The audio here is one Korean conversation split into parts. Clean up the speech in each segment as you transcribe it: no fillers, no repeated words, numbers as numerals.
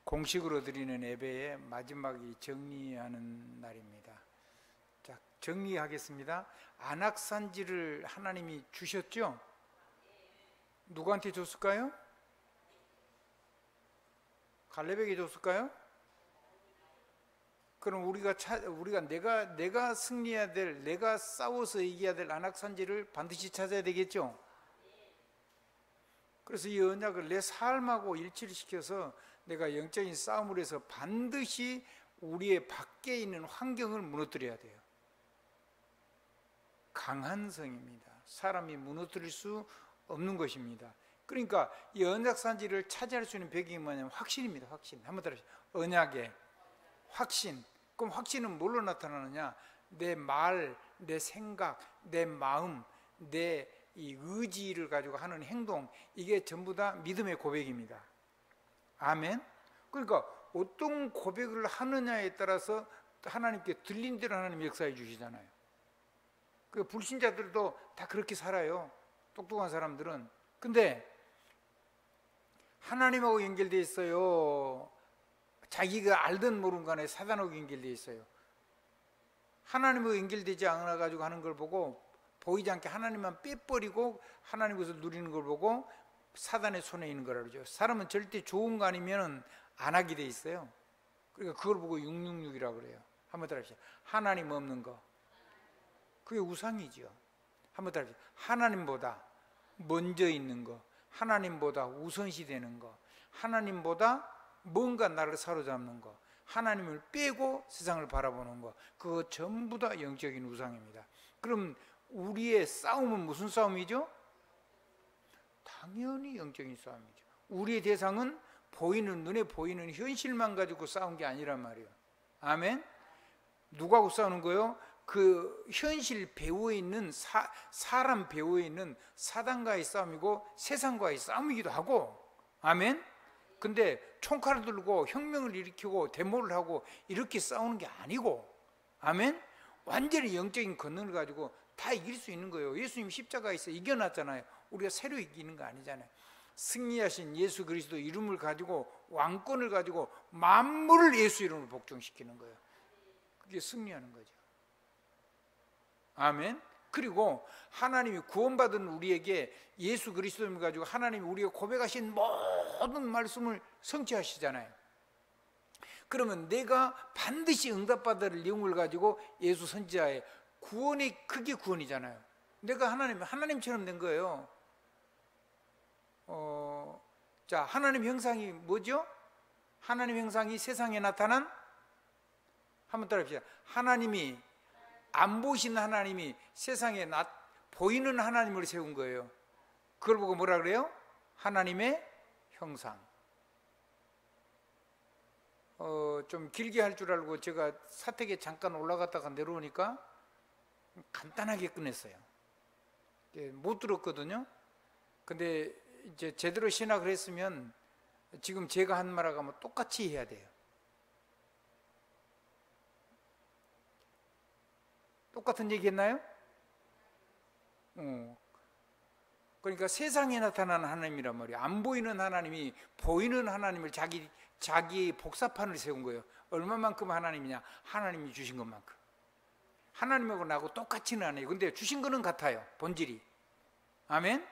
공식으로 드리는 예배의 마지막이 정리하는 날입니다. 자, 정리하겠습니다. 안악산지를 하나님이 주셨죠? 누구한테 줬을까요? 갈렙에게 줬을까요? 그럼 우리가 내가 승리해야 될, 내가 싸워서 이겨야 될 안악산지를 반드시 찾아야 되겠죠? 그래서 이 언약을 내 삶하고 일치를 시켜서 내가 영적인 싸움을 해서 반드시 우리의 밖에 있는 환경을 무너뜨려야 돼요. 강한 성입니다. 사람이 무너뜨릴 수 없는 것입니다. 그러니까 이 언약산지를 차지할 수 있는 배경이 뭐냐면 확신입니다. 확신. 한번 따라하시죠. 언약의 확신. 그럼 확신은 뭘로 나타나느냐? 내 말, 내 생각, 내 마음, 내 이 의지를 가지고 하는 행동, 이게 전부 다 믿음의 고백입니다. 아멘. 그러니까 어떤 고백을 하느냐에 따라서 하나님께 들린 대로 하나님 역사해 주시잖아요. 그 불신자들도 다 그렇게 살아요. 똑똑한 사람들은. 근데 하나님하고 연결되어 있어요. 자기가 알든 모르든 간에 사단하고 연결되어 있어요. 하나님하고 연결되지 않아 가지고 하는 걸 보고 보이지 않게 하나님만 빼버리고 하나님 것을 누리는 걸 보고 사단의 손에 있는 거라 그러죠. 사람은 절대 좋은 거 아니면 안 하게 돼 있어요. 그러니까 그걸 보고 666이라고 그래요. 한번 따라하시죠. 하나님 없는 거. 그게 우상이죠. 한번 따라하시죠. 하나님보다 먼저 있는 거. 하나님보다 우선시 되는 거. 하나님보다 뭔가 나를 사로잡는 거. 하나님을 빼고 세상을 바라보는 거. 그거 전부 다 영적인 우상입니다. 그럼 우리의 싸움은 무슨 싸움이죠? 당연히 영적인 싸움이죠. 우리의 대상은 보이는, 눈에 보이는 현실만 가지고 싸운 게 아니란 말이에요. 아멘? 누구하고 싸우는 거예요? 그 현실 배후에 있는 사람 배후에 있는 사단과의 싸움이고 세상과의 싸움이기도 하고. 아멘? 근데 총칼을 들고 혁명을 일으키고 데모를 하고 이렇게 싸우는 게 아니고. 아멘? 완전히 영적인 권능을 가지고 다 이길 수 있는 거예요. 예수님 십자가에서 이겨놨잖아요. 우리가 새로 이기는 거 아니잖아요. 승리하신 예수 그리스도 이름을 가지고 왕권을 가지고 만물을 예수 이름으로 복종시키는 거예요. 그게 승리하는 거죠. 아멘. 그리고 하나님이 구원받은 우리에게 예수 그리스도를 가지고 하나님이 우리가 고백하신 모든 말씀을 성취하시잖아요. 그러면 내가 반드시 응답받을 영을 가지고 예수 선지자의 구원이, 그게 구원이잖아요. 내가 하나님처럼 된 거예요. 자, 하나님 형상이 뭐죠? 하나님 형상이 세상에 나타난, 한번 따라합시다. 하나님이, 안 보시는 하나님이 세상에 보이는 하나님을 세운 거예요. 그걸 보고 뭐라 그래요? 하나님의 형상. 좀 길게 할 줄 알고 제가 사택에 잠깐 올라갔다가 내려오니까 간단하게 끝냈어요. 못 들었거든요. 근데 이제 제대로 신학을 했으면 지금 제가 한 말하고 하면 똑같이 해야 돼요. 똑같은 얘기 했나요? 그러니까 세상에 나타나는 하나님이란 말이에요. 안 보이는 하나님이 보이는 하나님을 자기 복사판을 세운 거예요. 얼마만큼 하나님이냐? 하나님이 주신 것만큼. 하나님하고 나하고 똑같지는 않아요. 근데 주신 거는 같아요. 본질이. 아멘?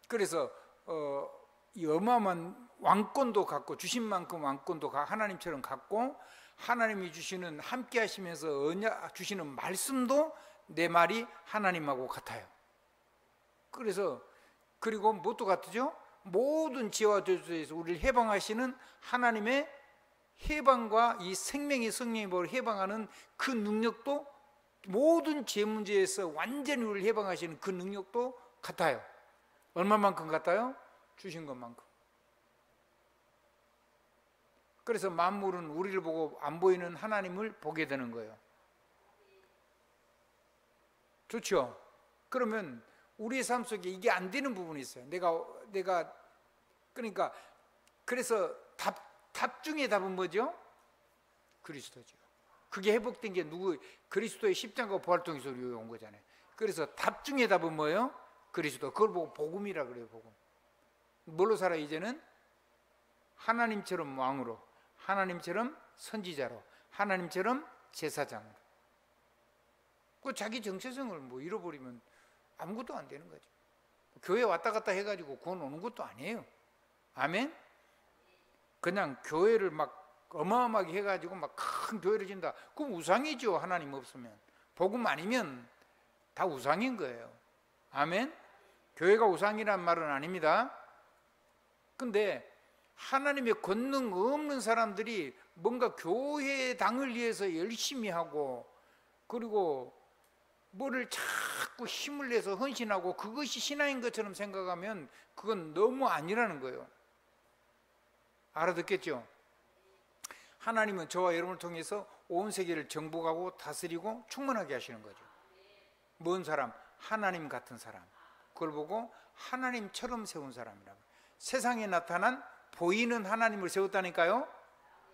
그래서 이 어마어마한 왕권도 갖고 주신 만큼 왕권도 하나님처럼 갖고 하나님이 주시는 함께 하시면서 언약 주시는 말씀도 내 말이 하나님하고 같아요. 그래서 그리고 무엇도 같으죠? 모든 지혜와 저주에서 우리를 해방하시는 하나님의 해방과 이 생명의 성령의 법을 해방하는 그 능력도 모든 죄 문제에서 완전히 우리를 해방하시는 그 능력도 같아요. 얼마만큼 같아요? 주신 것만큼. 그래서 만물은 우리를 보고 안 보이는 하나님을 보게 되는 거예요. 좋죠? 그러면 우리의 삶 속에 이게 안 되는 부분이 있어요. 내가 그러니까 그래서 답 중에 답은 뭐죠? 그리스도죠. 그게 회복된 게 그리스도의 십자가 부활 통해서 우리가 온 거잖아요. 그래서 답 중에 답은 뭐예요? 그리스도. 그걸 보고 복음이라 그래요. 복음. 뭘로 살아 이제는? 하나님처럼 왕으로, 하나님처럼 선지자로, 하나님처럼 제사장으로. 그 자기 정체성을 뭐 잃어버리면 아무것도 안 되는 거죠. 교회 왔다 갔다 해가지고 구원 오는 것도 아니에요. 아멘? 그냥 교회를 막 어마어마하게 해가지고 막 큰 교회를 진다. 그럼 우상이죠. 하나님 없으면. 복음 아니면 다 우상인 거예요. 아멘? 교회가 우상이란 말은 아닙니다. 근데 하나님의 권능 없는 사람들이 뭔가 교회 당을 위해서 열심히 하고, 그리고 뭐를 자꾸 힘을 내서 헌신하고 그것이 신앙인 것처럼 생각하면 그건 너무 아니라는 거예요. 알아듣겠죠? 하나님은 저와 여러분을 통해서 온 세계를 정복하고 다스리고 충만하게 하시는 거죠. 뭔 사람? 하나님 같은 사람. 그걸 보고 하나님처럼 세운 사람이라고. 세상에 나타난 보이는 하나님을 세웠다니까요.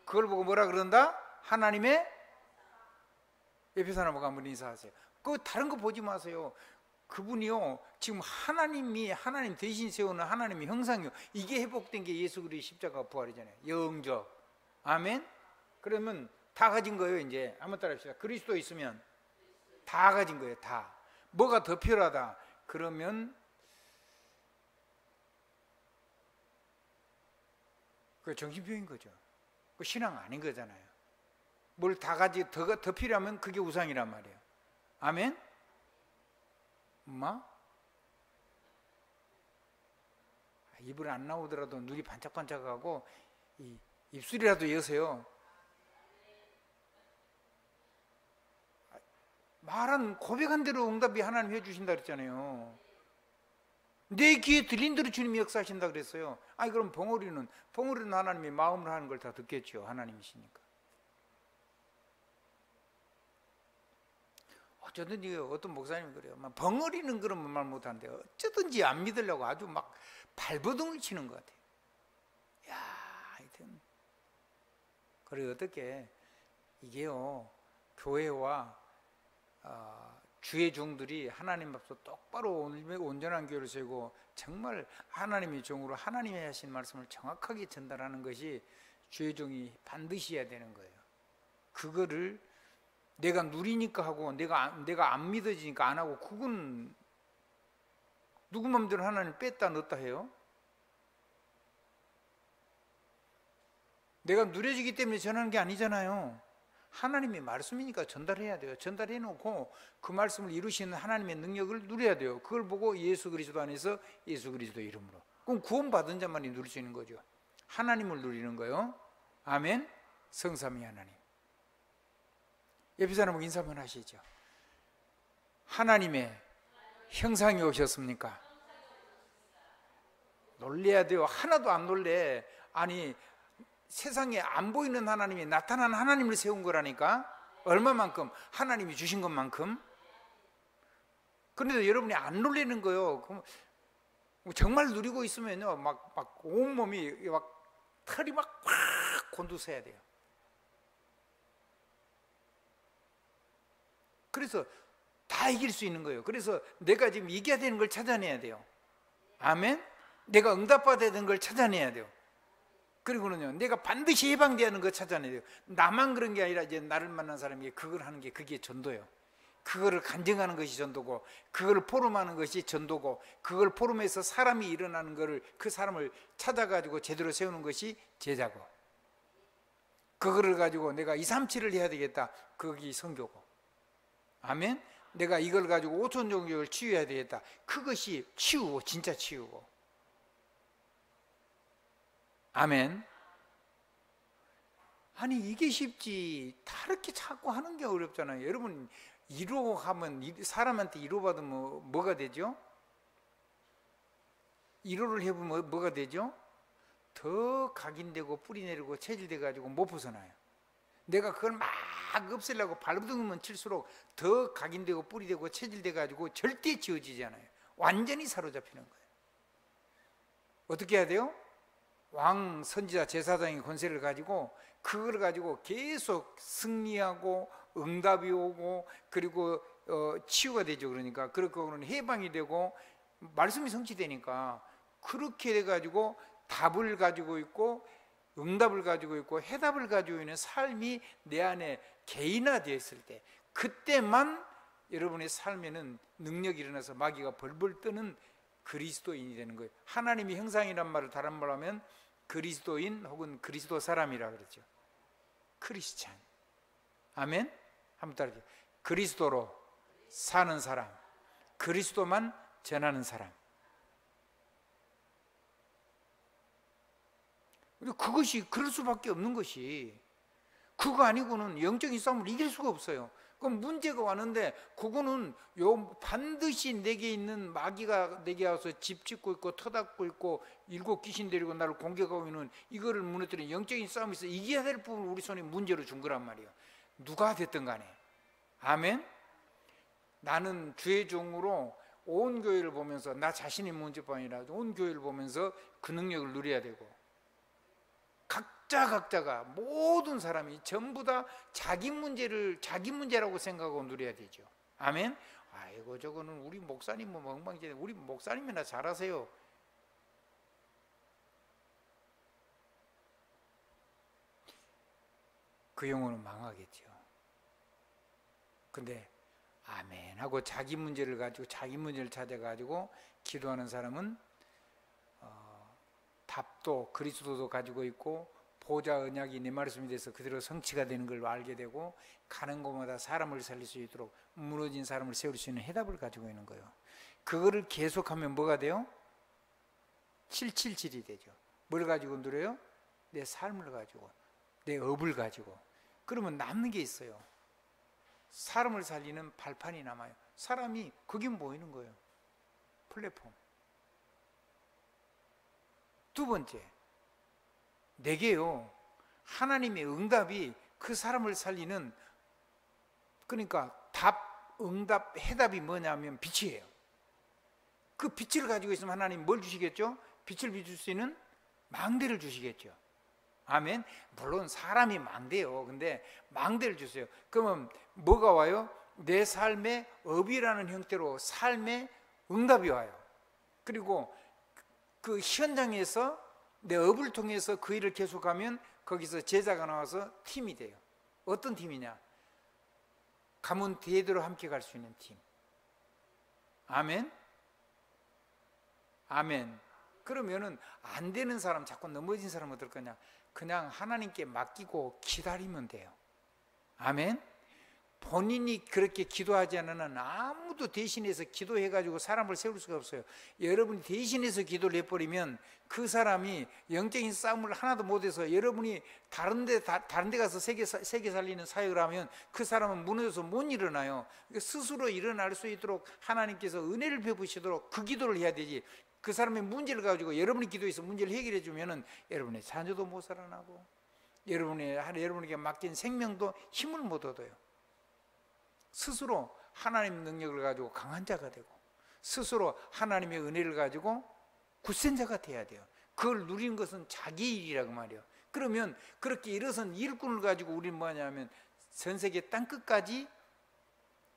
그걸 보고 뭐라 그런다? 하나님의 에베소서 한번 인사하세요. 그 다른 거 보지 마세요. 그분이요, 지금 하나님 대신 세우는 하나님의 형상이요. 이게 회복된 게 예수 그리스도의 십자가 부활이잖아요. 영적. 아멘. 그러면 다 가진 거예요. 이제 한번 따라합시다. 그리스도 있으면 다 가진 거예요. 다. 뭐가 더 필요하다 그러면 그 정신병인 거죠. 그 신앙 아닌 거잖아요. 뭘 다 가지 더 필요하면 그게 우상이란 말이에요. 아멘? 엄마? 입을 안 나오더라도 눈이 반짝반짝하고 입술이라도 여세요. 말한 고백한 대로 응답이 하나님 해주신다 그랬잖아요. 내 귀에 들린 대로 주님이 역사하신다 그랬어요. 아니 그럼 벙어리는 하나님이 마음으로 하는 걸 다 듣겠죠. 하나님이시니까. 어쩌든지 어떤 목사님이 그래요. 막 벙어리는 그러면 말 못하는데 어쩌든지 안 믿으려고 아주 막 발버둥을 치는 것 같아요. 야, 하여튼 그래 어떻게 이게요 교회와 주의 종들이 하나님 앞서 똑바로 온전한 교회를 세우고 정말 하나님의 종으로 하나님이 하신 말씀을 정확하게 전달하는 것이 주의 종이 반드시 해야 되는 거예요. 그거를 내가 누리니까 하고 내가 안 믿어지니까 안 하고 그건 누구 맘대로 하나님 뺐다 넣었다 해요? 내가 누려지기 때문에 전하는 게 아니잖아요. 하나님의 말씀이니까 전달해야 돼요. 전달해 놓고 그 말씀을 이루시는 하나님의 능력을 누려야 돼요. 그걸 보고 예수 그리스도 안에서 예수 그리스도 이름으로. 그럼 구원받은 자만이 누릴 수 있는 거죠. 하나님을 누리는 거예요. 아멘. 성삼위 하나님. 옆에 사람하고 인사 한번 하시죠. 하나님의 형상이 오셨습니까? 놀래야 돼요. 하나도 안 놀래. 아니 세상에 안 보이는 하나님이 나타난 하나님을 세운 거라니까. 얼마만큼? 하나님이 주신 것만큼. 그런데 여러분이 안 놀라는 거예요. 그럼 정말 누리고 있으면요 막 온몸이 막 털이 막 곤두서야 돼요. 그래서 다 이길 수 있는 거예요. 그래서 내가 지금 이겨야 되는 걸 찾아내야 돼요. 아멘. 내가 응답받아야 되는 걸 찾아내야 돼요. 그리고는요 내가 반드시 해방돼야 하는 거 찾아내야 돼요. 나만 그런 게 아니라 이제 나를 만난 사람이 그걸 하는 게 그게 전도예요. 그거를 간증하는 것이 전도고, 그걸 포럼하는 것이 전도고, 그걸 포럼해서 사람이 일어나는 거를 그 사람을 찾아가지고 제대로 세우는 것이 제자고, 그거를 가지고 내가 2, 3, 7을 해야 되겠다. 그게 선교고. 아멘. 내가 이걸 가지고 5천 종족을 치유해야 되겠다. 그것이 치유고, 진짜 치유고. 아멘. 아니 이게 쉽지 다르게 자꾸 하는 게 어렵잖아요. 여러분 위로하면 사람한테 위로받으면 뭐가 되죠? 위로를 해보면 뭐가 되죠? 더 각인되고 뿌리 내리고 체질돼 가지고 못 벗어나요. 내가 그걸 막 없애려고 발버둥만 칠수록 더 각인되고 뿌리되고 체질돼 가지고 절대 지워지지 않아요. 완전히 사로잡히는 거예요. 어떻게 해야 돼요? 왕, 선지자, 제사장의 권세를 가지고 그걸 가지고 계속 승리하고 응답이 오고 그리고 치유가 되죠. 그러니까 그렇게 해방이 되고 말씀이 성취되니까 그렇게 돼가지고 답을 가지고 있고 응답을 가지고 있고 해답을 가지고 있는 삶이 내 안에 개인화되어 있을 때, 그때만 여러분의 삶에는 능력이 일어나서 마귀가 벌벌 뜨는 그리스도인이 되는 거예요. 하나님의 형상이란 말을 다른 말로 하면 그리스도인 혹은 그리스도 사람이라 그러죠. 크리스찬. 아멘. 한번 따라해요. 그리스도로 사는 사람, 그리스도만 전하는 사람. 그것이 그럴 수밖에 없는 것이, 그거 아니고는 영적인 싸움을 이길 수가 없어요. 그럼 문제가 왔는데 그거는 반드시 내게 있는 마귀가 내게 와서 집 짓고 있고 터닫고 있고 일곱 귀신 데리고 나를 공격하고 있는 이거를 무너뜨리는 영적인 싸움에서 이겨야 될 부분을 우리 손에 문제로 준 거란 말이에요. 누가 됐든 간에. 아멘. 나는 주의 종으로 온 교회를 보면서, 나 자신의 문제뿐 아니라 온 교회를 보면서 그 능력을 누려야 되고, 각자가 모든 사람이 전부 다 자기 문제라고 생각하고 누려야 되죠. 아멘. 아이고 저거는 우리 목사님 뭐 엉망진창, 우리 목사님이나 잘하세요. 그 영혼은 망하겠죠. 근데 아멘 하고 자기 문제를 가지고 자기 문제를 찾아가지고 기도하는 사람은 답도 그리스도도 가지고 있고 보좌 언약이 내 말씀에 대해서 그대로 성취가 되는 걸 알게 되고, 가는 곳마다 사람을 살릴 수 있도록 무너진 사람을 세울 수 있는 해답을 가지고 있는 거예요. 그거를 계속하면 뭐가 돼요? 777이 되죠. 뭘 가지고 누려요? 내 삶을 가지고, 내 업을 가지고. 그러면 남는 게 있어요. 사람을 살리는 발판이 남아요. 사람이 거긴 보이는 거예요. 플랫폼. 두 번째, 내게요, 하나님의 응답이 그 사람을 살리는, 그러니까 답, 응답, 해답이 뭐냐면 빛이에요. 그 빛을 가지고 있으면 하나님 뭘 주시겠죠? 빛을 비출 수 있는 망대를 주시겠죠. 아멘. 물론 사람이 망대요. 근데 망대를 주세요. 그러면 뭐가 와요? 내 삶의 업이라는 형태로 삶의 응답이 와요. 그리고 그 현장에서 내 업을 통해서 그 일을 계속하면 거기서 제자가 나와서 팀이 돼요. 어떤 팀이냐? 가문 대대로 함께 갈 수 있는 팀. 아멘. 아멘. 그러면은 안 되는 사람, 자꾸 넘어진 사람 어떨 거냐? 그냥 하나님께 맡기고 기다리면 돼요. 아멘. 본인이 그렇게 기도하지 않는 한 아무도 대신해서 기도해가지고 사람을 세울 수가 없어요. 여러분이 대신해서 기도를 해버리면 그 사람이 영적인 싸움을 하나도 못해서 여러분이 다른 데 가서 세계 살리는 사역을 하면 그 사람은 무너져서 못 일어나요. 스스로 일어날 수 있도록 하나님께서 은혜를 베푸시도록 그 기도를 해야 되지. 그 사람의 문제를 가지고 여러분이 기도해서 문제를 해결해 주면은 여러분의 자녀도 못 살아나고 여러분에게 맡긴 생명도 힘을 못 얻어요. 스스로 하나님의 능력을 가지고 강한 자가 되고, 스스로 하나님의 은혜를 가지고 굳센 자가 돼야 돼요. 그걸 누리는 것은 자기 일이라고 말이에요. 그러면 그렇게 일어선 일꾼을 가지고 우리는 뭐냐면 전 세계 땅끝까지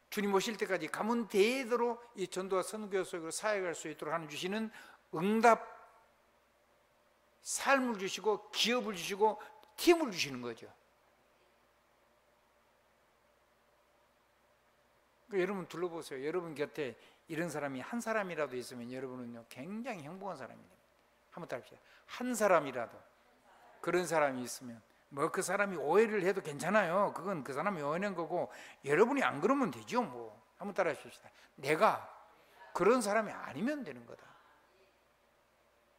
주님 오실 때까지 가문 대대로 이 전도와 선교 속으로 사역할 수 있도록 하는 주시는 응답, 삶을 주시고 기업을 주시고 팀을 주시는 거죠. 여러분 둘러보세요. 여러분 곁에 이런 사람이 한 사람이라도 있으면 여러분은요 굉장히 행복한 사람이 됩니다. 한번 따라합시다. 한 사람이라도 그런 사람이 있으면 뭐 그 사람이 오해를 해도 괜찮아요. 그건 그 사람이 오해한 거고 여러분이 안 그러면 되죠. 뭐 한번 따라하십시다. 내가 그런 사람이 아니면 되는 거다.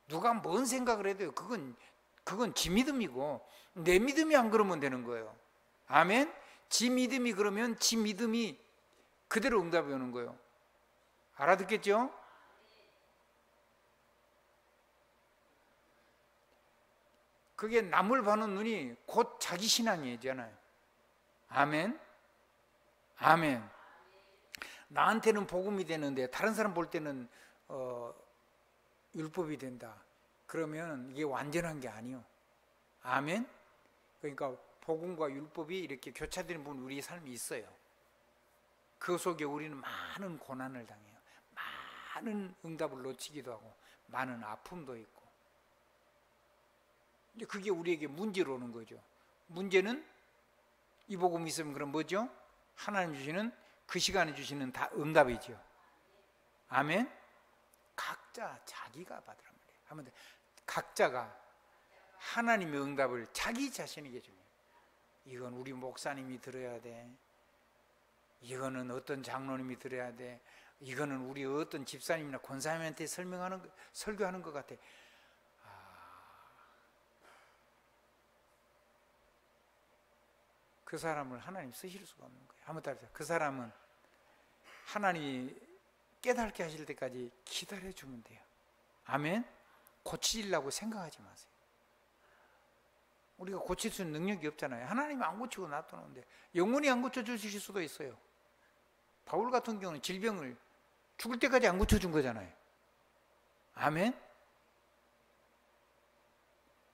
누가 뭔 생각을 해도 그건 지 믿음이고 내 믿음이 안 그러면 되는 거예요. 아멘. 지 믿음이 그러면 지 믿음이 그대로 응답이 오는 거예요. 알아듣겠죠? 그게 남을 보는 눈이 곧 자기 신앙이잖아요. 아멘. 아멘. 나한테는 복음이 되는데 다른 사람 볼 때는 율법이 된다. 그러면 이게 완전한 게 아니요. 아멘. 그러니까 복음과 율법이 이렇게 교차되는 부분 우리 삶이 있어요. 그 속에 우리는 많은 고난을 당해요. 많은 응답을 놓치기도 하고 많은 아픔도 있고 근데 그게 우리에게 문제로 오는 거죠. 문제는 이 복음이 있으면 그럼 뭐죠? 하나님 주시는 그 시간에 주시는 다 응답이죠. 아멘. 각자 자기가 받으란 말이에요. 하면 각자가 하나님의 응답을 자기 자신에게 줍니다. 이건 우리 목사님이 들어야 돼. 이거는 어떤 장로님이 들어야 돼. 이거는 우리 어떤 집사님이나 권사님한테 설교하는 것 같아. 그 사람을 하나님 쓰실 수가 없는 거예요. 한번 따라서 그 사람은 하나님이 깨닫게 하실 때까지 기다려주면 돼요. 아멘. 고치려고 생각하지 마세요. 우리가 고칠 수 있는 능력이 없잖아요. 하나님이 안 고치고 놔두는데 영원히 안 고쳐주실 수도 있어요. 바울 같은 경우는 질병을 죽을 때까지 안 고쳐준 거잖아요. 아멘.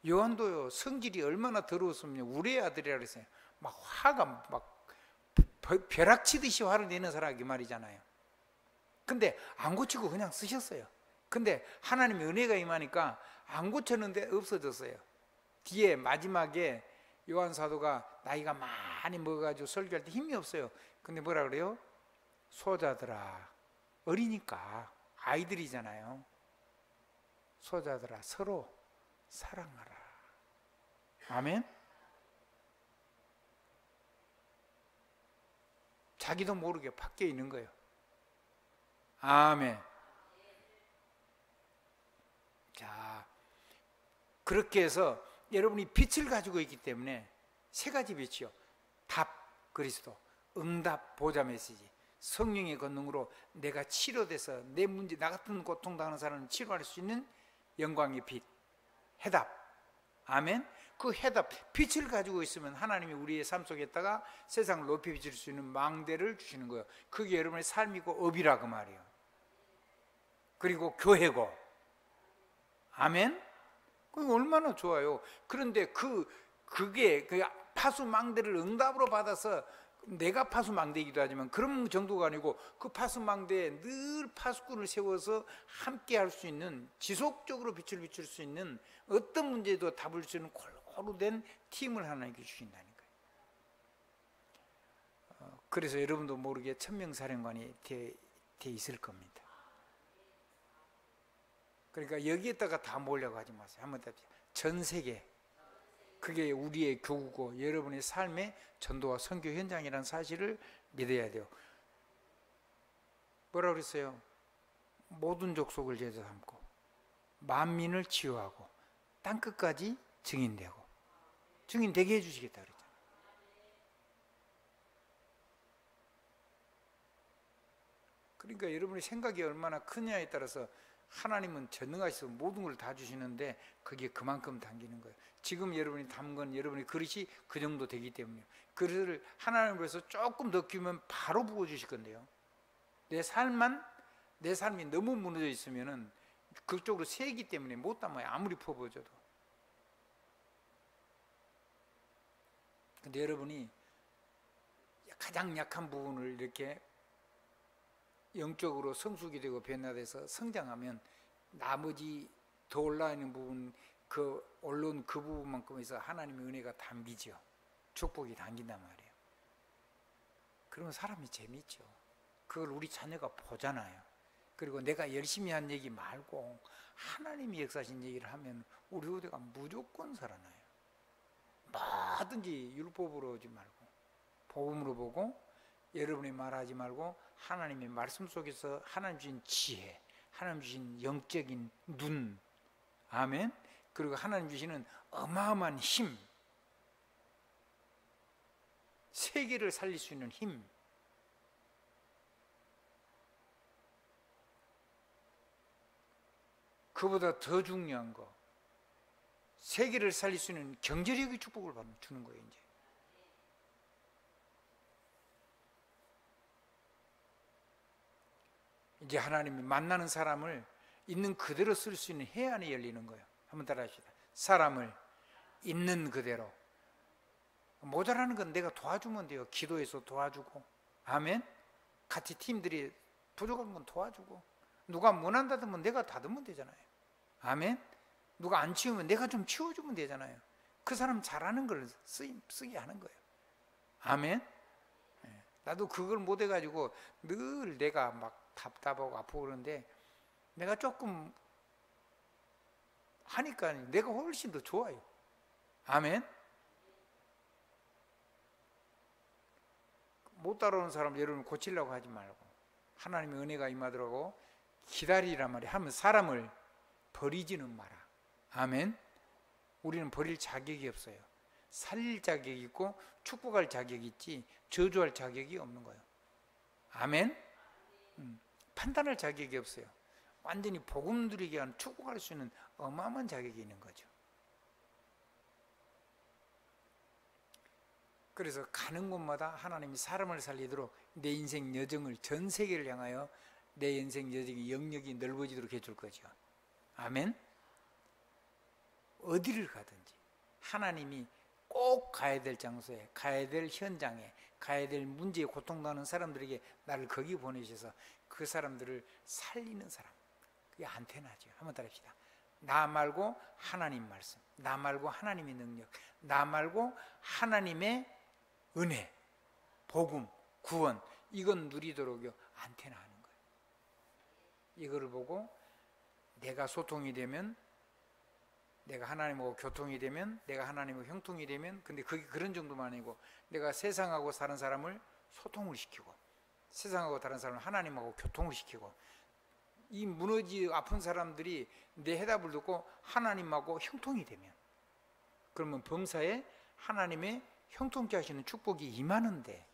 요한도요, 성질이 얼마나 더러웠으면 우리의 아들이라 그랬어요. 막 화가 막 벼락치듯이 화를 내는 사람이 말이잖아요. 근데 안 고치고 그냥 쓰셨어요. 근데 하나님의 은혜가 임하니까 안 고쳤는데 없어졌어요. 뒤에 마지막에 요한 사도가 나이가 많이 먹어가지고 설교할 때 힘이 없어요. 근데 뭐라 그래요? 소자들아, 어리니까 아이들이잖아요. 소자들아, 서로 사랑하라. 아멘. 자기도 모르게 밖에 있는 거예요. 아멘. 자, 그렇게 해서 여러분이 빛을 가지고 있기 때문에 세 가지 빛이요. 답, 그리스도, 응답, 보좌 메시지. 성령의 권능으로 내가 치료돼서 내 문제, 나 같은 고통당하는 사람을 치료할 수 있는 영광의 빛, 해답. 아멘. 그 해답, 빛을 가지고 있으면 하나님이 우리의 삶 속에다가 세상을 높이 비칠 수 있는 망대를 주시는 거예요. 그게 여러분의 삶이고 업이라 그 말이에요. 그리고 교회고. 아멘. 그게 얼마나 좋아요. 그런데 그게 그 파수망대를 응답으로 받아서 내가 파수망대이기도 하지만 그런 정도가 아니고 그 파수망대에 늘 파수꾼을 세워서 함께 할 수 있는, 지속적으로 빛을 비출 수 있는, 어떤 문제도 답을 주는 골고루 된 팀을 하나님께 주신다니까요. 그래서 여러분도 모르게 천명사령관이 돼 있을 겁니다. 그러니까 여기에다가 다 모으려고 하지 마세요. 한번 더 전 세계, 그게 우리의 교구고 여러분의 삶의 전도와 선교 현장이라는 사실을 믿어야 돼요. 뭐라 그랬어요? 모든 족속을 제자 삼고 만민을 치유하고 땅끝까지 증인되고, 증인되게 해주시겠다 그랬잖아요. 그러니까 여러분의 생각이 얼마나 크냐에 따라서 하나님은 전능하셔서 모든 걸 다 주시는데 그게 그만큼 담기는 거예요. 지금 여러분이 담근 여러분의 그릇이 그 정도 되기 때문이에요. 그릇을 하나님께서 조금 더 키우면 바로 부어주실 건데요. 내 삶이 너무 무너져 있으면은 그쪽으로 새기 때문에 못 담아요. 아무리 퍼부어줘도. 근데 여러분이 가장 약한 부분을 이렇게 영적으로 성숙이 되고 변화돼서 성장하면 나머지 더 올라있는 부분, 그 올라온 그 부분만큼에서 하나님의 은혜가 담기죠. 축복이 담긴단 말이에요. 그러면 사람이 재밌죠. 그걸 우리 자녀가 보잖아요. 그리고 내가 열심히 한 얘기 말고 하나님이 역사하신 얘기를 하면 우리 후대가 무조건 살아나요. 뭐든지 율법으로 오지 말고 복음으로 보고, 여러분이 말하지 말고 하나님의 말씀 속에서 하나님 주신 지혜, 하나님 주신 영적인 눈, 아멘. 그리고 하나님 주시는 어마어마한 힘, 세계를 살릴 수 있는 힘, 그보다 더 중요한 거, 세계를 살릴 수 있는 경제력의 축복을 주는 거예요. 이제 하나님이 만나는 사람을 있는 그대로 쓸 수 있는 해안이 열리는 거예요. 한번 따라합시다. 사람을 있는 그대로. 모자라는 건 내가 도와주면 돼요. 기도해서 도와주고, 아멘. 같이 팀들이 부족한 건 도와주고, 누가 원한다면 내가 다듬으면 되잖아요. 아멘. 누가 안 치우면 내가 좀 치워주면 되잖아요. 그 사람 잘하는 걸 쓰게 하는 거예요. 아멘. 나도 그걸 못 해가지고 늘 내가 막 답답하고 아프고 그러는데 내가 조금 하니까 내가 훨씬 더 좋아요. 아멘. 못 따라오는 사람 여러분 고치려고 하지 말고 하나님의 은혜가 임하더라고 기다리란 말이야. 하면 사람을 버리지는 마라. 아멘. 우리는 버릴 자격이 없어요. 살릴 자격이 있고 축복할 자격이 있지 저주할 자격이 없는 거예요. 아멘. 판단할 자격이 없어요. 완전히 복음 누리게 하는 축복할 수 있는 어마어마한 자격이 있는 거죠. 그래서 가는 곳마다 하나님이 사람을 살리도록 내 인생 여정을 전 세계를 향하여 내 인생 여정의 영역이 넓어지도록 해줄 거죠. 아멘. 어디를 가든지 하나님이 꼭 가야 될 장소에, 가야 될 현장에, 가야 될 문제에 고통당하는 사람들에게 나를 거기 보내셔서 그 사람들을 살리는 사람, 그게 안테나죠. 한번 따라합시다. 나 말고 하나님 말씀, 나 말고 하나님의 능력, 나 말고 하나님의 은혜, 복음, 구원, 이건 누리도록요 안테나 하는 거예요. 이거를 보고 내가 소통이 되면, 내가 하나님하고 교통이 되면, 내가 하나님하고 형통이 되면, 근데 그게 그런 정도만 아니고 내가 세상하고 다른 사람을 소통을 시키고 세상하고 다른 사람을 하나님하고 교통을 시키고 이 무너지 아픈 사람들이 내 해답을 듣고 하나님하고 형통이 되면, 그러면 범사에 하나님의 형통케 하시는 축복이 임하는데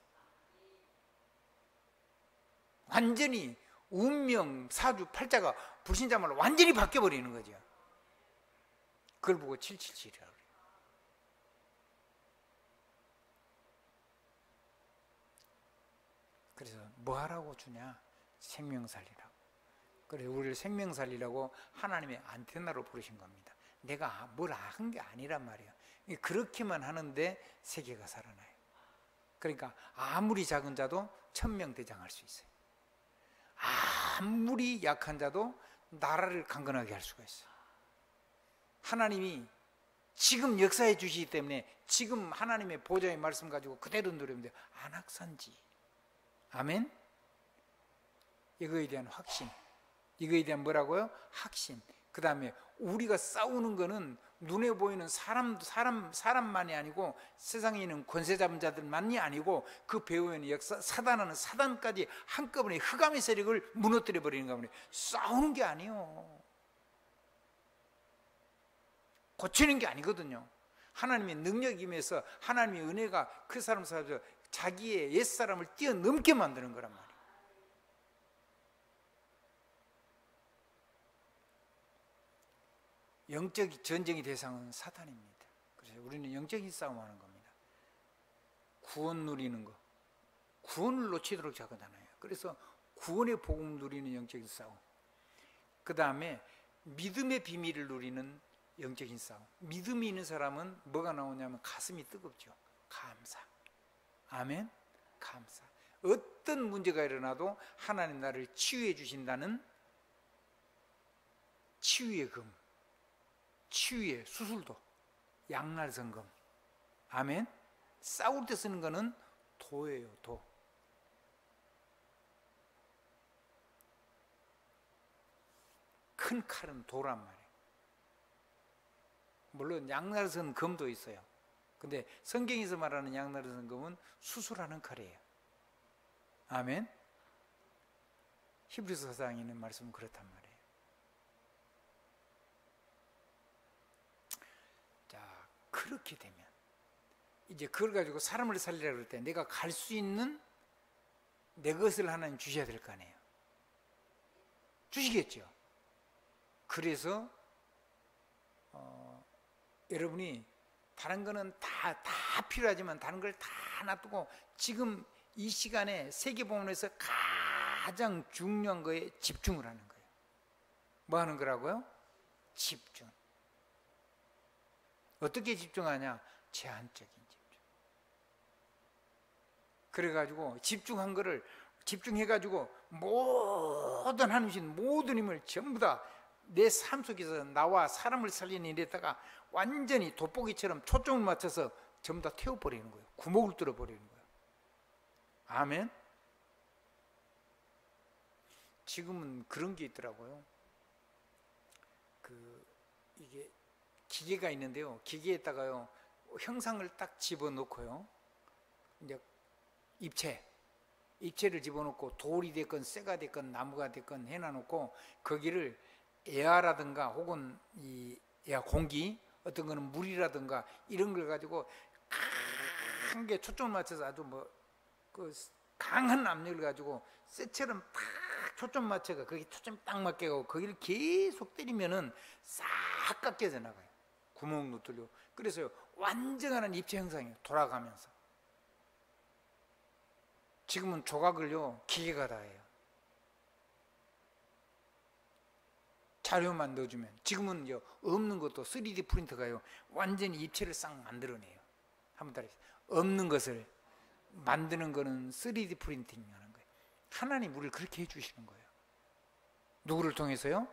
완전히 운명, 사주, 팔자가 불신자말로 완전히 바뀌어버리는 거죠. 그걸 보고 777이라고 그래요. 그래서 뭐 하라고 주냐? 생명 살리라고. 그래서 우리를 생명 살리라고 하나님의 안테나로 부르신 겁니다. 내가 뭘 한 게 아니란 말이에요. 그렇게만 하는데 세계가 살아나요. 그러니까 아무리 작은 자도 1000명 대장할 수 있어요. 아무리 약한 자도 나라를 강건하게 할 수가 있어요. 하나님이 지금 역사해 주시기 때문에 지금 하나님의 보좌의 말씀 가지고 그대로 누리면 돼요. 안악산지. 아멘. 이거에 대한 확신, 이거에 대한 뭐라고요? 확신. 그 다음에 우리가 싸우는 거는 눈에 보이는 사람만이 아니고 세상에 있는 권세 잡은 자들만이 아니고 그 배후에 있는 역사, 사단하는 사단까지 한꺼번에 흑암의 세력을 무너뜨려 버리는 겁니다. 싸우는 게 아니에요. 고치는 게 아니거든요. 하나님의 능력이 임해서 하나님의 은혜가 그 사람 살아서 자기의 옛사람을 뛰어넘게 만드는 거란 말이에요. 영적 전쟁의 대상은 사탄입니다. 그래서 우리는 영적인 싸움하는 겁니다. 구원 누리는 거, 구원을 놓치도록 하잖아요. 그래서 구원의 복음 누리는 영적인 싸움. 그 다음에 믿음의 비밀을 누리는 영적인 싸움. 믿음이 있는 사람은 뭐가 나오냐면 가슴이 뜨겁죠. 감사. 아멘. 감사. 어떤 문제가 일어나도 하나님 나를 치유해 주신다는 치유의 금, 치유의 수술도, 양날성금. 아멘. 싸울 때 쓰는 거는 도예요. 도. 큰 칼은 도란 말이에요. 물론 양날선 금도 있어요. 근데 성경에서 말하는 양날선 금은 수술하는 칼이에요. 아멘. 히브리서 4장에 있는 말씀은 그렇단 말이에요. 자, 그렇게 되면 이제 그걸 가지고 사람을 살리라 그럴 때 내가 갈 수 있는 내 것을 하나님 주셔야 될 거 아니에요. 주시겠죠. 그래서 여러분이 다른 거는 다 필요하지만 다른 걸 다 놔두고 지금 이 시간에 세계복음에서 가장 중요한 거에 집중을 하는 거예요. 뭐 하는 거라고요? 집중. 어떻게 집중하냐? 제한적인 집중. 그래가지고 집중한 거를 집중해가지고 모든 하나님 주신 모든 힘을 전부 다 내 삶 속에서 나와 사람을 살리는 일에다가 완전히 돋보기처럼 초점을 맞춰서 전부 다 태워버리는 거예요. 구멍을 뚫어버리는 거예요. 아멘. 지금은 그런 게 있더라고요. 이게 기계가 있는데요. 기계에다가요 형상을 딱 집어넣고요. 이제 입체를 집어넣고 돌이 됐건 쇠가 됐건 나무가 됐건 해놔놓고 거기를 에어라든가 혹은 이 에어 공기, 어떤 거는 물이라든가 이런 걸 가지고 강하게 초점을 맞춰서 아주 그 강한 압력을 가지고 쇠처럼 팍 초점 맞춰가 거기 초점이 딱 맞게 하고 거기를 계속 때리면은 싹 깎여져 나가요. 구멍도 뚫려. 그래서 완전한 입체 형상이에요. 돌아가면서. 지금은 조각을요 기계가 다 해요. 자료만 넣어주면. 지금은 없는 것도 3D 프린터가요 완전히 입체를 싹 만들어내요. 한번 따라해보세요. 없는 것을 만드는 거는 3D 프린팅 하는 거예요. 하나님 우리를 그렇게 해주시는 거예요. 누구를 통해서요?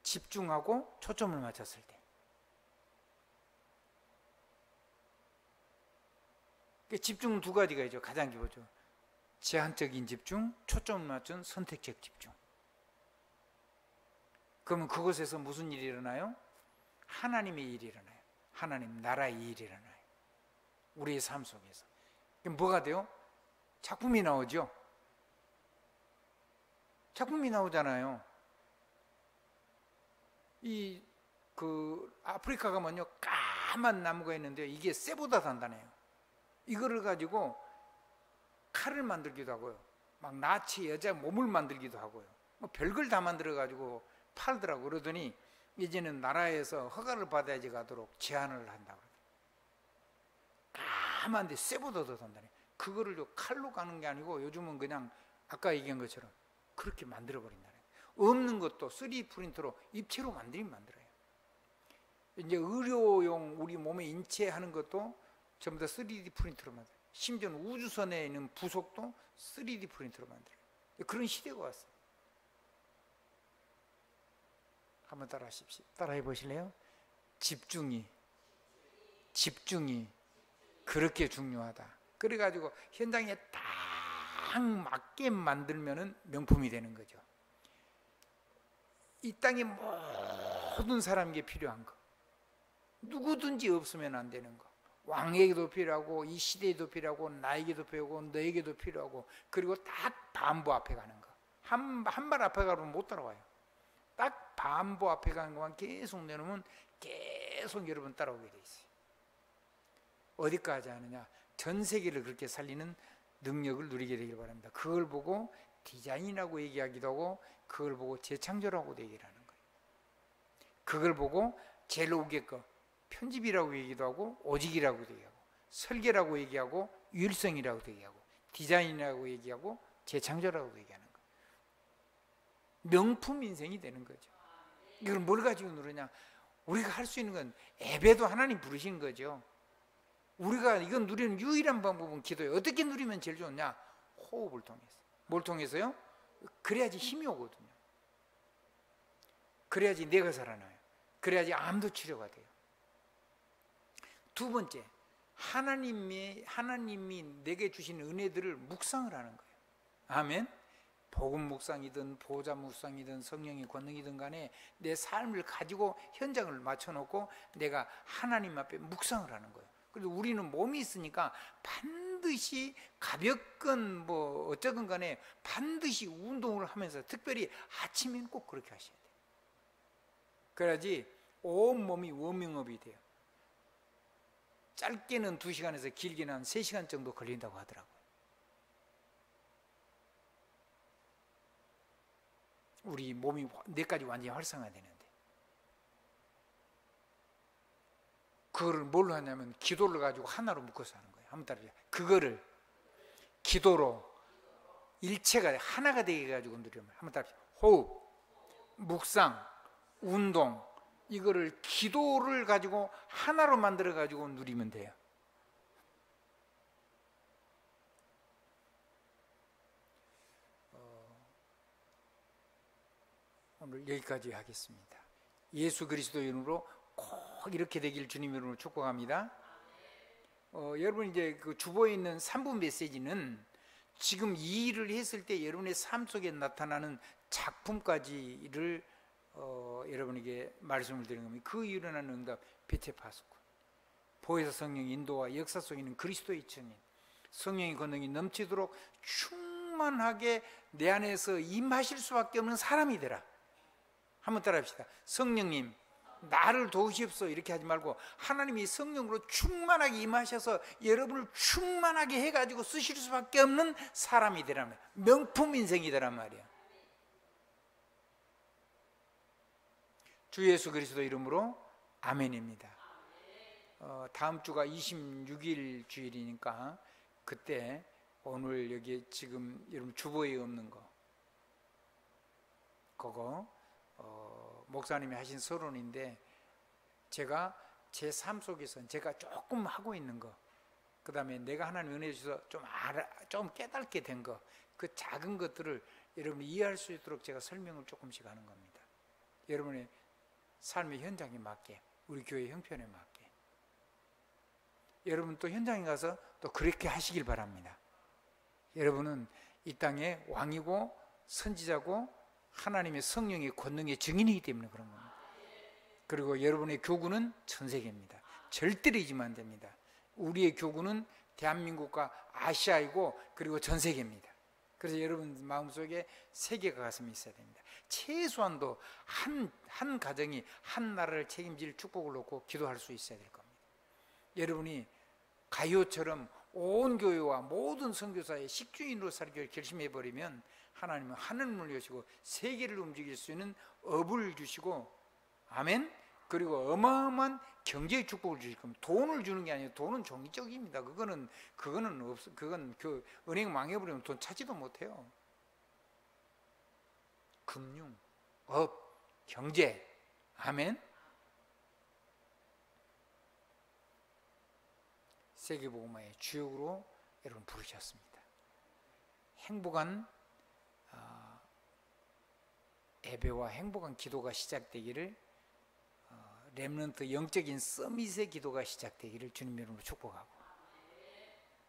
집중하고 초점을 맞췄을 때. 집중은 두 가지가 있죠. 가장 기본적으로 제한적인 집중, 초점을 맞춘 선택적 집중. 그러면 그곳에서 무슨 일이 일어나요? 하나님의 일이 일어나요. 하나님 나라의 일이 일어나요. 우리의 삶 속에서. 그럼 뭐가 돼요? 작품이 나오죠. 작품이 나오잖아요. 아프리카 가면요 까만 나무가 있는데 이게 쇠보다 단단해요. 이거를 가지고 칼을 만들기도 하고요. 막 나치 여자 몸을 만들기도 하고요. 별걸 다 만들어 가지고 팔더라고. 그러더니 이제는 나라에서 허가를 받아야지 가도록 제한을 한다고. 까만데 쇠보다 더 단단해. 그거를 칼로 가는 게 아니고 요즘은 그냥 아까 얘기한 것처럼 그렇게 만들어 버린다. 없는 것도 3D 프린터로 입체로 만들어요. 이제 의료용 우리 몸에 인체하는 것도 전부 다 3D 프린터로 만들어요. 심지어는 우주선에 있는 부속도 3D 프린터로 만들어요. 그런 시대가 왔어요. 한번 따라해 보실래요? 집중이 그렇게 중요하다. 그래가지고 현장에 딱 맞게 만들면은 명품이 되는 거죠. 이 땅에 모든 사람에게 필요한 거, 누구든지 없으면 안 되는 거, 왕에게도 필요하고 이 시대에도 필요하고 나에게도 필요하고 너에게도 필요하고, 그리고 딱 반보 앞에 가는 거. 한 발 앞에 가면 못 따라와요. 딱 반보 앞에 가는 것만 계속 내놓으면 계속 여러분 따라오게 돼 있어요. 어디까지 하느냐? 전 세계를 그렇게 살리는 능력을 누리게 되길 바랍니다. 그걸 보고 디자인이라고 얘기하기도 하고, 그걸 보고 재창조라고도 얘기를 하는 거예요. 그걸 보고 제일 우게 거 편집이라고 얘기도 하고, 오직이라고도 얘기하고, 설계라고 얘기하고, 유일성이라고도 얘기하고, 디자인이라고 얘기하고, 재창조라고도 얘기하는 거예요. 명품 인생이 되는 거죠. 이걸 뭘 가지고 누르냐? 우리가 할 수 있는 건 예배도 하나님 부르시는 거죠. 우리가 이건 누리는 유일한 방법은 기도예요. 어떻게 누리면 제일 좋냐? 호흡을 통해서. 뭘 통해서요? 그래야지 힘이 오거든요. 그래야지 내가 살아나요. 그래야지 암도 치료가 돼요. 두 번째, 하나님이 내게 주신 은혜들을 묵상을 하는 거예요. 아멘. 복음 묵상이든 보좌 묵상이든 성령의 권능이든 간에 내 삶을 가지고 현장을 맞춰놓고 내가 하나님 앞에 묵상을 하는 거예요. 그래서 우리는 몸이 있으니까 반드시 가볍건 어쩌건 간에 반드시 운동을 하면서, 특별히 아침에는 꼭 그렇게 하셔야 돼요. 그래야지 온 몸이 워밍업이 돼요. 짧게는 2시간에서 길게는 한 3시간 정도 걸린다고 하더라고요. 우리 몸이 뇌까지 완전히 활성화되는데, 그거를 뭘로 하냐면 기도를 가지고 하나로 묶어서 하는 거예요. 한번 따라해요. 그거를 기도로 일체가 하나가 되게 가지고 누리면, 한번 따라해요. 호흡, 묵상, 운동, 이거를 기도를 가지고 하나로 만들어 가지고 누리면 돼요. 오늘 여기까지 하겠습니다. 예수 그리스도 이름으로 꼭 이렇게 되길 주님 이름으로 축복합니다. 여러분 이제 그 주보에 있는 3부 메시지는 지금 이 일을 했을 때 여러분의 삶 속에 나타나는 작품까지를 여러분에게 말씀을 드리는 겁니다. 그 일어나는 응답 베테파스쿠, 보혜사 성령 인도와 역사 속에 있는 그리스도의 증인, 성령의 권능이 넘치도록 충만하게 내 안에서 임하실 수밖에 없는 사람이 되라. 한번 따라합시다. 성령님 나를 도우시옵소서 이렇게 하지 말고 하나님이 성령으로 충만하게 임하셔서 여러분을 충만하게 해가지고 쓰실 수밖에 없는 사람이 되라면, 명품 인생이 되란 말이야. 주 예수 그리스도 이름으로 아멘입니다. 다음 주가 26일 주일이니까 그때 오늘 여기 지금 여러분 주보에 없는 거 그거 목사님이 하신 서론인데, 제가 제 삶 속에서 제가 조금 하고 있는 거, 그 다음에 내가 하나님 은혜 주셔서 좀 깨닫게 된 거, 그 작은 것들을 여러분이 이해할 수 있도록 제가 설명을 조금씩 하는 겁니다. 여러분의 삶의 현장에 맞게, 우리 교회 형편에 맞게. 여러분 또 현장에 가서 또 그렇게 하시길 바랍니다. 여러분은 이 땅의 왕이고 선지자고 하나님의 성령의 권능의 증인이기 때문에 그런 겁니다. 그리고 여러분의 교구는 전 세계입니다. 절대로 잊으면 안 됩니다. 우리의 교구는 대한민국과 아시아이고 그리고 전 세계입니다. 그래서 여러분 마음속에 세계가 가슴이 있어야 됩니다. 최소한도 한 가정이 한 나라를 책임질 축복을 놓고 기도할 수 있어야 될 겁니다. 여러분이 가요처럼 온 교회와 모든 선교사의 식주인으로 살기를 결심해버리면 하나님은 하늘을 여시고 세계를 움직일 수 있는 업을 주시고, 아멘. 그리고 어마어마한 경제의 축복을 주실 겁니다. 돈을 주는 게 아니에요. 돈은 종이적입니다. 그거는 그건 그 은행 망해버리면 돈 찾지도 못해요. 금융, 업, 경제, 아멘. 세계복음화의 주역으로 여러분 부르셨습니다. 행복한 예배와 행복한 기도가 시작되기를, 렘넌트 영적인 서밋의 기도가 시작되기를 주님 이름으로 축복하고,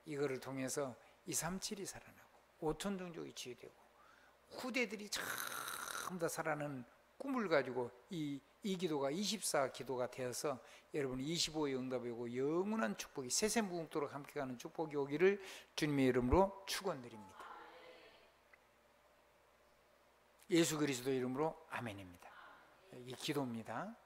이거를 통해서 237이 살아나고 5천 종족이 치유되고 후대들이 전부 다 살아나는 꿈을 가지고 이 기도가 24 기도가 되어서 여러분 25의 응답이 오고 영원한 축복이 세세무궁토록 함께 가는 축복이 오기를 주님의 이름으로 축원드립니다. 예수 그리스도 이름으로 아멘입니다. 이 기도입니다.